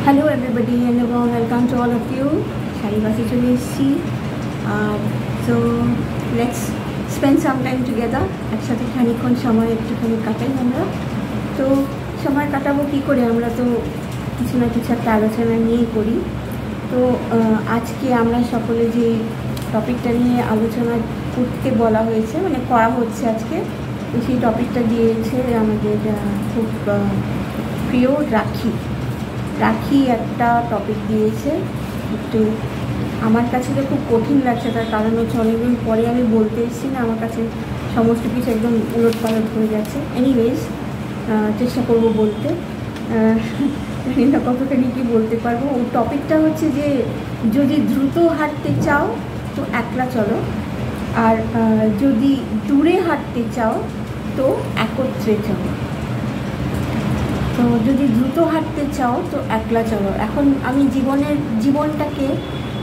Hello everybody and a warm welcome to all of you. Sharibasi চলে এসেছি আর so let's spend some time together. একসাথে খানিকক্ষণ সময় একটুখানি কাটাই আমরা। তো সময় কাটাবো কী করে, আমরা তো কিছু না কিছু একটা আলোচনা নিয়েই করি। তো আজকে আমরা সকলে যে টপিকটা নিয়ে আলোচনা করতে বলা হয়েছে, মানে করা হচ্ছে আজকে, তো সেই টপিকটা দিয়েছে আমাদের খুব প্রিয় রাখি একটা টপিক দিয়েছে। একটু আমার কাছে তো খুব কঠিন লাগছে, তার কারণ হচ্ছে অনেকদিন পরে আমি বলতে এসেছি না, আমার কাছে সমস্ত কিছু একদম উলটপালট হয়ে গেছে। এনিওয়েজ চেষ্টা করবো বলতে, জানি না কতখানি কি বলতে পারবো। ওই টপিকটা হচ্ছে যে যদি দ্রুত হাঁটতে চাও তো একলা চলো, আর যদি দূরে হাঁটতে চাও তো একত্রে চলো। তো যদি দ্রুত হাঁটতে চাও তো একলা চলো। এখন আমি জীবনটাকে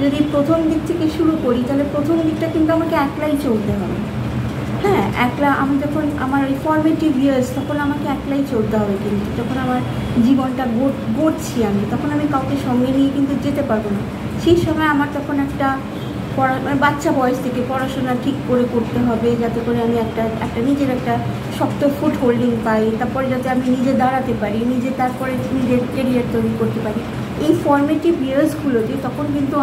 যদি প্রথম দিক থেকে শুরু করি, তাহলে প্রথম দিকটা কিন্তু আমাকে একলাই চলতে হবে। হ্যাঁ, একলা। আমি যখন আমার ওই ফর্মেটিভ ইয়ার্স, তখন আমাকে একলাই চলতে হবে। কিন্তু যখন আমার জীবনটা গড়ছি আমি, তখন আমি কাউকে সঙ্গে নিয়ে কিন্তু যেতে পারবো না। সেই সময় আমার তখন একটা মানে বাচ্চা বয়স থেকে পড়াশোনা ঠিক করে করতে হবে, যাতে করে আমি একটা নিজের একটা শক্ত ফুট হোল্ডিং পাই, তারপরে যাতে আমি নিজে দাঁড়াতে পারি, তারপরে নিজের কেরিয়ার তৈরি করতে পারি। এই ফর্মেটিভ ইয়ার্সগুলোতে তখন কিন্তু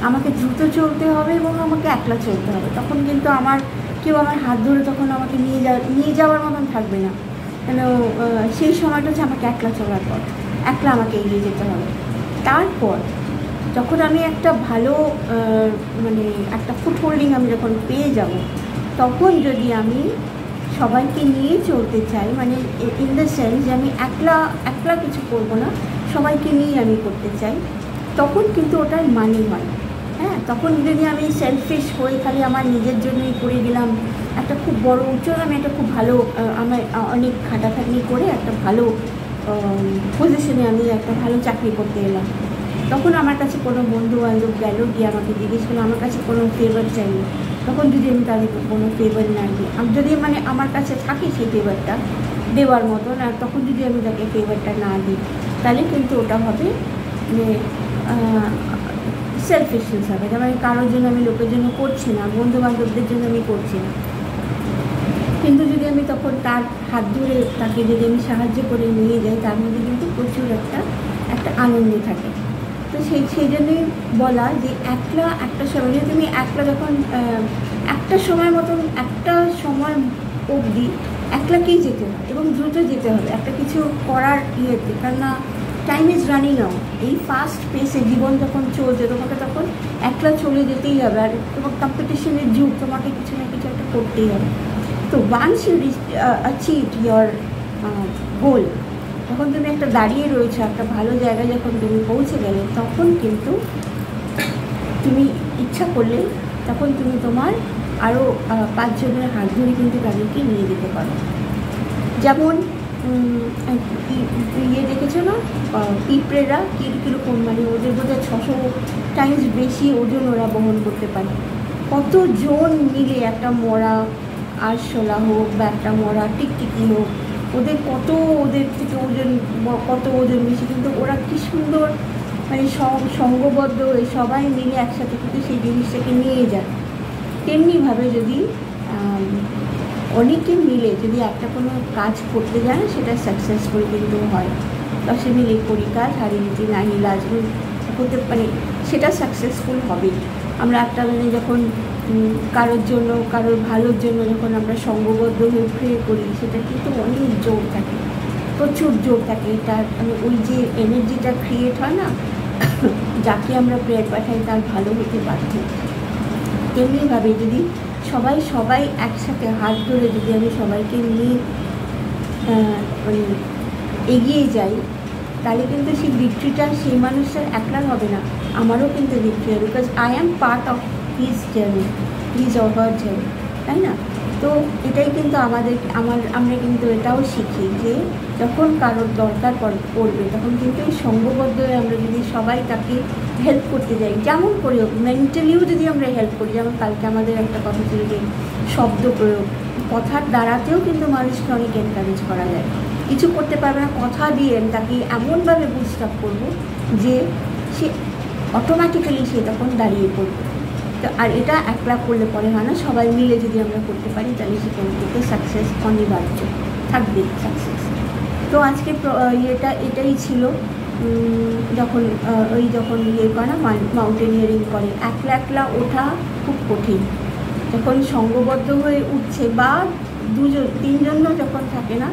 আমাকে দ্রুত চলতে হবে এবং আমাকে একলা চলতে হবে। তখন কিন্তু কেউ আমার হাত ধরে তখন আমাকে নিয়ে যাওয়ার মতন থাকবে না, কেন সেই সময়টা হচ্ছে আমাকে একলা চলার পর, একলা আমাকে এগিয়ে যেতে হবে। তারপর যখন আমি একটা ভালো মানে একটা ফুট হোল্ডিং আমি যখন পেয়ে যাব, তখন যদি আমি সবাইকে নিয়ে চলতে চাই, মানে ইন দ্য সেন্স যে আমি একলা কিছু করব না, সবাইকে নিয়ে আমি করতে চাই, তখন কিন্তু ওটার মানে হয়। হ্যাঁ, তখন যদি আমি সেলফিশ হয়ে খালি আমার নিজের জন্যই করে গেলাম, একটা খুব বড় আমি একটা খুব ভালো আমার অনেক খাটাখাটনি করে একটা ভালো পজিশনে আমি একটা ভালো চাকরি করতে এলাম, তখন আমার কাছে কোনো বন্ধু বান্ধব গেল, গিয়ে আমাকে জিজ্ঞেস করলো, আমার কাছে কোনো ফেভার চাইলো, তখন যদি আমি তাদেরকে কোনো ফেভার না দিই, যদি মানে আমার কাছে থাকে সেই ফেভারটা দেওয়ার মতন, আর তখন যদি আমি তাকে ফেভারটা না দিই, তাহলে কিন্তু ওটা হবে মানে সেলফিশনেস হবে। মানে কারোর জন্য আমি লোকের জন্য করছি না, বন্ধু বান্ধবদের জন্য আমি করছি না। কিন্তু যদি আমি তখন তার হাত ধরে তাকে যদি আমি সাহায্য করে নিয়ে যাই, তার মধ্যে কিন্তু প্রচুর একটা আনন্দ থাকে। তো সেই জন্যই বলা যে একলা একটা সময়, যদি তুমি একলা যখন একটা সময় মতন একটা সময় অবধি একলাকেই যেতে হয় এবং দ্রুত যেতে হবে একটা কিছু করার ইয়েতে, কেননা টাইম ইজ রানিং আউট। এই ফাস্ট পেসে জীবন যখন চলছে, তোমাকে তখন একলা চলে যেতেই হবে, আর তোমার কম্পিটিশনের যুগ, তোমাকে কিছু না কিছু একটা করতেই হবে। তো once you achieve your goal, যখন তুমি একটা দাঁড়িয়ে রয়েছো একটা ভালো জায়গায়, যখন তুমি পৌঁছে গেলে, তখন কিন্তু তুমি ইচ্ছা করলে তখন তুমি তোমার আরও 5 জনের হাত ধরে কিন্তু তাদেরকে নিয়ে যেতে পারো। যেমন ইয়ে দেখেছো না, পিঁপড়েরা কীরকম, মানে ওদের বোধহয় 600 টাইমস বেশি ওজন ওরা বহন করতে পারে। কতজন মিলে একটা মরা আরশোলা হোক বা একটা মরা টিকটিকি হোক, ওদের থেকে কত ওজন বেশি, কিন্তু ওরা কী সুন্দর মানে সঙ্গবদ্ধ হয়ে সবাই মিলে একসাথে কিন্তু সেই জিনিসটাকে নিয়ে যায়। তেমনিভাবে যদি অনেকে মিলে যদি একটা কোনো কাজ করতে যায়, সেটা সাকসেসফুল কিন্তু হয়। দশে মিলে করি কাজ, হারি নীতি নাহি লাজ হতে, মানে সেটা সাকসেসফুল হবে। আমরা একটা মানে যখন কারোর ভালোর জন্য যখন আমরা সঙ্গবদ্ধ হয়ে প্রে করি, সেটা কিন্তু অনেক জোর থাকে, প্রচুর জোর থাকে। তার মানে ওই যে এনার্জিটা ক্রিয়েট হয় না, যাকে আমরা প্রেয়ার পাঠাই তার ভালো হতে বাধ্য। তেমনিভাবে যদি সবাই একসাথে হাত ধরে যদি আমি সবাইকে নিয়ে মানে এগিয়ে যাই, তাহলে কিন্তু সেই ভিক্টরিটা সেই মানুষটার একলার হবে না, আমারও কিন্তু ভিক্টরি হবে, because I am part of his journey, his or her journey, তাই না? তো এটাই কিন্তু আমরা কিন্তু এটাও শিখি যে যখন কারোর দরকার পড়বে, তখন কিন্তু এই সঙ্গবদ্ধ হয়ে আমরা যদি সবাই তাকে হেল্প করতে যাই, যেমন করি হোক, মেন্টালিও যদি আমরা হেল্প করি, যেমন কালকে আমাদের একটা কথা ছিল যে শব্দ প্রয়োগ, কথার দ্বারাতেও কিন্তু মানুষকে অনেক এনকারেজ করা যায়। কিছু করতে পারবে না, কথা দিয়ে আমি তাকে এমনভাবে বুস্ট আপ করবো যে সে অটোমেটিক্যালি সে তখন দাঁড়িয়ে পড়বে। তো আর এটা একলা করলে পরে হয় না, সবাই মিলে যদি আমরা করতে পারি তাহলে সেখান থেকে সাকসেস অনিবার্য থাকবে, সাকসেস। তো আজকে এটাই ছিল। যখন ইয়ে করে না, মাউন্টেনিয়ারিং করে, একলা একলা ওঠা খুব কঠিন। যখন সঙ্গবদ্ধ হয়ে উঠছে বা দুজন তিনজনও যখন থাকে না,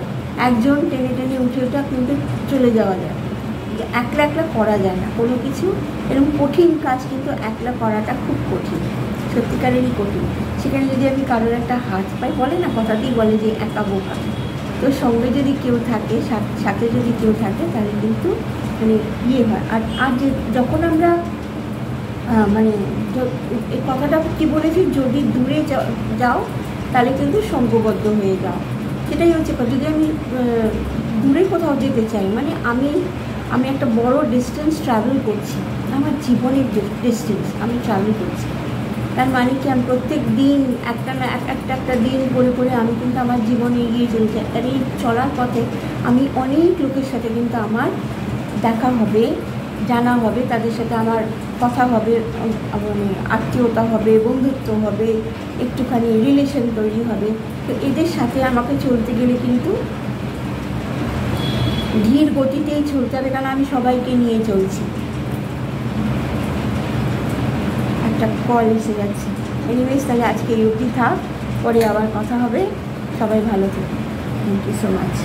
একজন টেনে টেনে উঠে ওঠা কিন্তু চলে যাওয়া যায়, একলা একলা করা যায় না কোনো কিছু। এরকম কঠিন কাজ কিন্তু একলা করাটা খুব কঠিন, সত্যিকারেরই কঠিন। সেখানে যদি আমি কারোর একটা হাত পাই, বলে না, কথাতেই বলে যে একা বোকা। তো সঙ্গে যদি কেউ থাকে, সাথে যদি কেউ থাকে, তাহলে কিন্তু মানে ইয়ে হয়। আর যে যখন আমরা মানে এই কথাটা কী বলেছি, যদি দূরে যাও তাহলে কিন্তু সঙ্গবদ্ধ হয়ে যাও, সেটাই হচ্ছে। যদি আমি দূরে কোথাও যেতে চাই, মানে আমি একটা বড় ডিস্টেন্স ট্রাভেল করছি, আমার জীবনের ডিস্টেন্স আমি ট্রাভেল করছি, তার মানে কি আমি প্রত্যেক দিন একটা দিন করে আমি কিন্তু আমার জীবনে এগিয়ে চলছি। আর এই চলার পথে আমি অনেক লোকের সাথে কিন্তু আমার দেখা হবে, জানা হবে, তাদের সাথে আমার কথা হবে, মানে আত্মীয়তা হবে, বন্ধুত্ব হবে, একটুখানি রিলেশন তৈরি হবে। তো এদের সাথে আমাকে চলতে গেলে কিন্তু ধীর গতিতেই চলতে হবে, কারণ আমি সবাইকে নিয়ে চলছি। একটা কল এসে যাচ্ছে। এনিওয়েজ, তাহলে আজকে এই অবধি থাক, পরে আবার কথা হবে। সবাই ভালো থাকুন। Thank you so much.